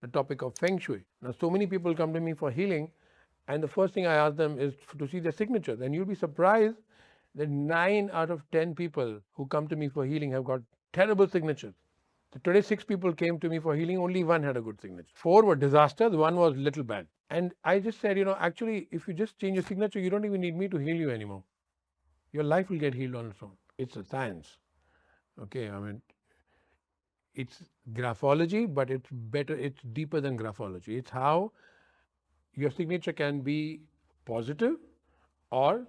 the topic of Feng Shui. Now, so many people come to me for healing, and the first thing I ask them is to see their signatures. And you'll be surprised that 9 out of 10 people who come to me for healing have got terrible signatures. So today, 6 people came to me for healing, only one had a good signature. 4 were disasters, one was little bad. And I just said, actually, if you just change your signature, you don't even need me to heal you anymore. Your life will get healed on its own. It's a science. Okay, I mean, it's graphology, but it's better, it's deeper than graphology. It's how your signature can be positive or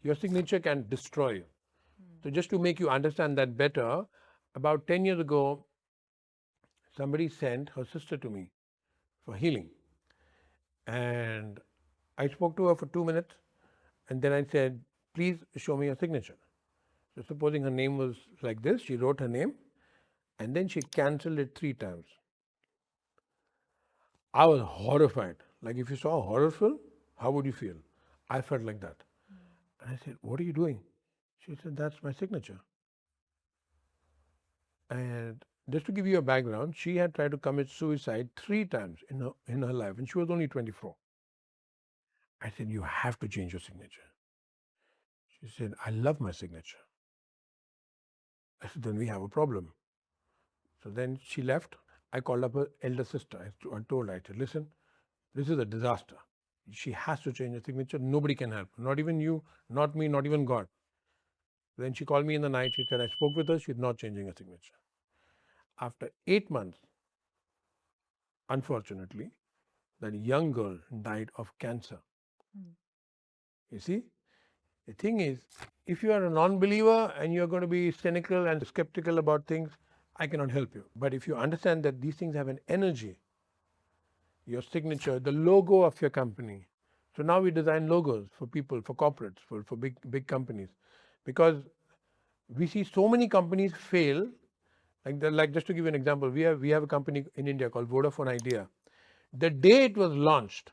your signature can destroy you. So just to make you understand that better, about 10 years ago, somebody sent her sister to me for healing. And I spoke to her for 2 minutes and then I said, please show me your signature. So supposing her name was like this, she wrote her name and then she cancelled it 3 times. I was horrified. Like if you saw a horror film, how would you feel? I felt like that. And I said, what are you doing? She said, that's my signature. And just to give you a background, she had tried to commit suicide 3 times in her life, and she was only 24. I said, you have to change your signature. She said, I love my signature. I said, then we have a problem. So then she left. I called up her elder sister. I told her, I said, listen, this is a disaster. She has to change her signature. Nobody can help. Not even you, not me, not even God. Then she called me in the night. She said, I spoke with her. She's not changing her signature. After 8 months, unfortunately, that young girl died of cancer. You see, the thing is, if you are a non-believer and you're going to be cynical and skeptical about things, I cannot help you. But if you understand that these things have an energy, your signature, the logo of your company. So now we design logos for people, for corporates, for big companies, because we see so many companies fail. Like just to give you an example, we have a company in India called Vodafone Idea. The day it was launched,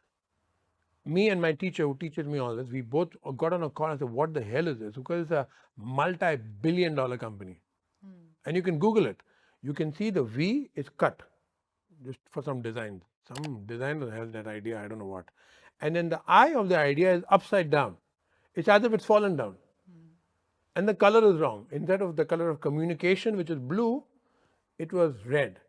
me and my teacher who teaches me all this, we both got on a call and said, what the hell is this? Because it's a multi-billion-dollar company. And you can Google it. You can see the V is cut just for some design. Some designer has that idea, I don't know what. And then the eye of the idea is upside down. It's as if it's fallen down. And the color is wrong. Instead of the color of communication, which is blue, it was red.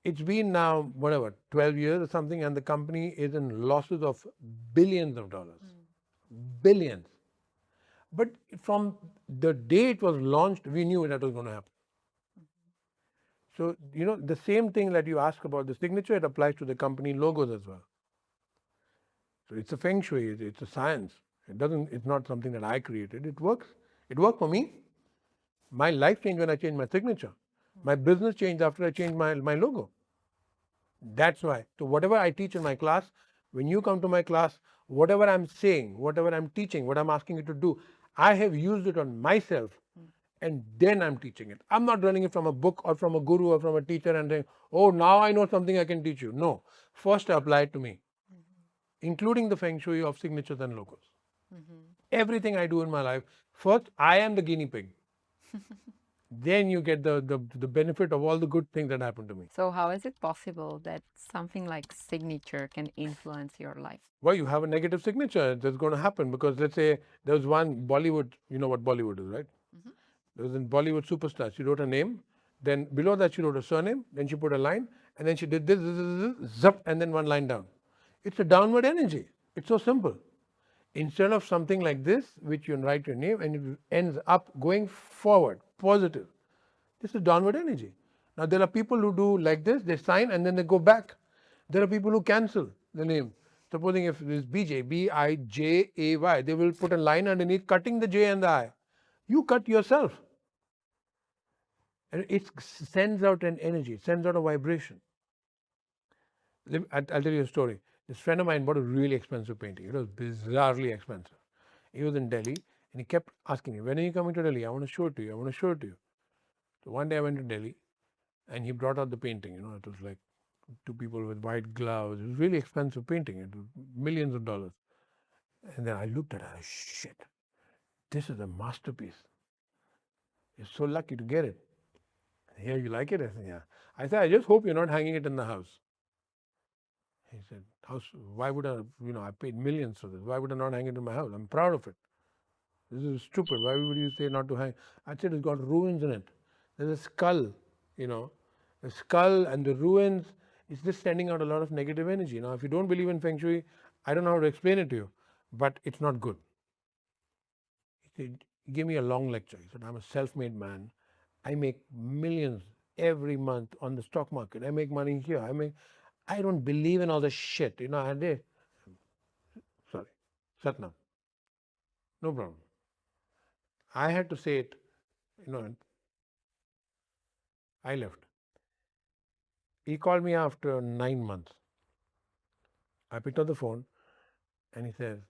It's been now, whatever, 12 years or something, and the company is in losses of billions of dollars. Billions. But from the day it was launched, we knew that was going to happen. So, the same thing that you ask about the signature, it applies to the company logos as well. So it's a Feng Shui, it's a science. It's not something that I created. It works. It worked for me. My life changed when I changed my signature. My business changed after I changed my logo. That's why. So whatever I teach in my class, when you come to my class, whatever I'm saying, whatever I'm teaching, what I'm asking you to do, I have used it on myself and then I'm teaching it. I'm not learning it from a book or from a guru or from a teacher and saying, oh, now I know something I can teach you. No. First I apply it to me, including the Feng Shui of signatures and logos. Everything I do in my life, first I am the guinea pig. Then you get the benefit of all the good things that happen to me. So, how is it possible that something like signature can influence your life? Well, you have a negative signature, that's going to happen because let's say there was one Bollywood, you know what Bollywood is, right? There was a Bollywood superstar. She wrote a name, then below that she wrote a surname, then she put a line, and then she did this, zup, and then one line down. It's a downward energy. It's so simple. Instead of something like this, which you write your name and it ends up going forward, positive. This is downward energy. Now there are people who do like this, they sign and then they go back. There are people who cancel the name. Supposing if it is Bijay, Bijay, they will put a line underneath cutting the J and the I. You cut yourself. And it sends out an energy, sends out a vibration. I'll tell you a story. This friend of mine bought a really expensive painting. It was bizarrely expensive. He was in Delhi and he kept asking me, when are you coming to Delhi? I want to show it to you. I want to show it to you. So one day I went to Delhi and he brought out the painting. It was like 2 people with white gloves. It was really expensive painting. It was millions of dollars. And then I looked at it. Shit, this is a masterpiece. You're so lucky to get it. Here, you like it? I said, yeah. I said, I just hope you're not hanging it in the house. He said, why would I, I paid millions for this. Why would I not hang it in my house? I'm proud of it. This is stupid. Why would you say not to hang? I said, it's got ruins in it. There's a skull, you know. The skull and the ruins is just sending out a lot of negative energy. Now, if you don't believe in Feng Shui, I don't know how to explain it to you, but it's not good. He gave me a long lecture. He said, I'm a self-made man. I make millions every month on the stock market. I make money here. I don't believe in all this shit. I did. Sorry. Satnam. No problem. I had to say it, and I left. He called me after 9 months. I picked up the phone and he says,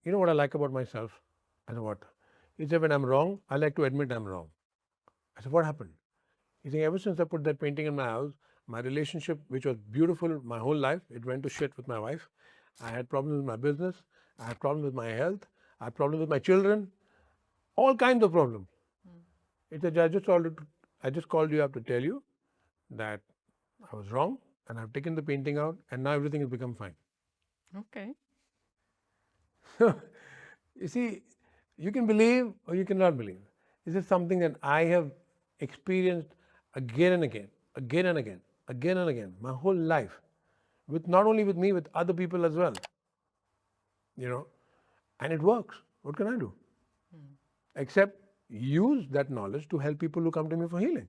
you know what I like about myself? I said, what? He said, when I'm wrong, I like to admit I'm wrong. I said, what happened? He said, ever since I put that painting in my house, my relationship, which was beautiful my whole life, it went to shit with my wife. I had problems with my business. I had problems with my health. I had problems with my children. All kinds of problems. He said, I just called you up to tell you that I was wrong and I've taken the painting out and now everything has become fine. Okay. You see, you can believe or you cannot believe. This is something that I have experienced again and again, again and again, again and again, my whole life. With not only with me, with other people as well. And it works. What can I do? Except use that knowledge to help people who come to me for healing.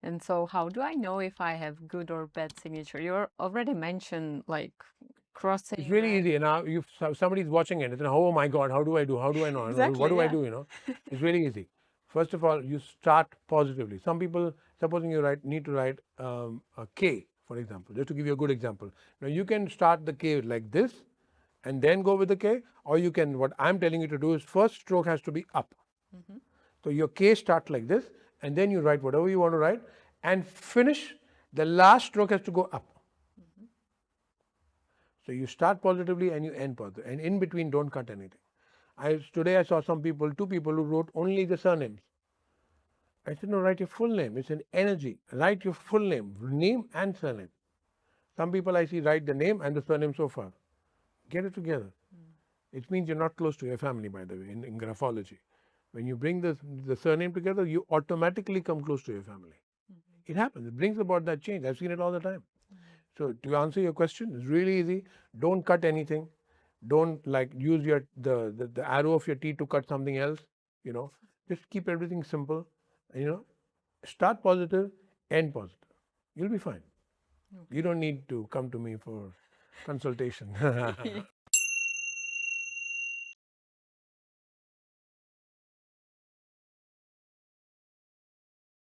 And so how do I know if I have good or bad signature? You already mentioned like crossing. It's really easy. Now, if somebody's watching it, it's like, oh my God, how do I do? How do I know? Exactly, What do I yeah. do? It's really easy. First of all, you start positively. Some people, supposing you need to write a K, for example, just to give you a good example. Now, you can start the K like this and then go with the K, or you can, what I'm telling you to do is first stroke has to be up. So your K starts like this, and then you write whatever you want to write, and finish. The last stroke has to go up. So you start positively and you end positively, and in between don't cut anything. Today I saw two people who wrote only the surnames. I said, no, write your full name. It's an energy. Write your full name and surname. Some people I see write the name and the surname so far. Get it together. It means you're not close to your family, by the way, in graphology. When you bring the surname together, you automatically come close to your family. It happens. It brings about that change. I've seen it all the time. So to answer your question, it's really easy. Don't cut anything. Don't use the arrow of your teeth to cut something else. Just keep everything simple. Start positive, end positive. You'll be fine. You don't need to come to me for consultation.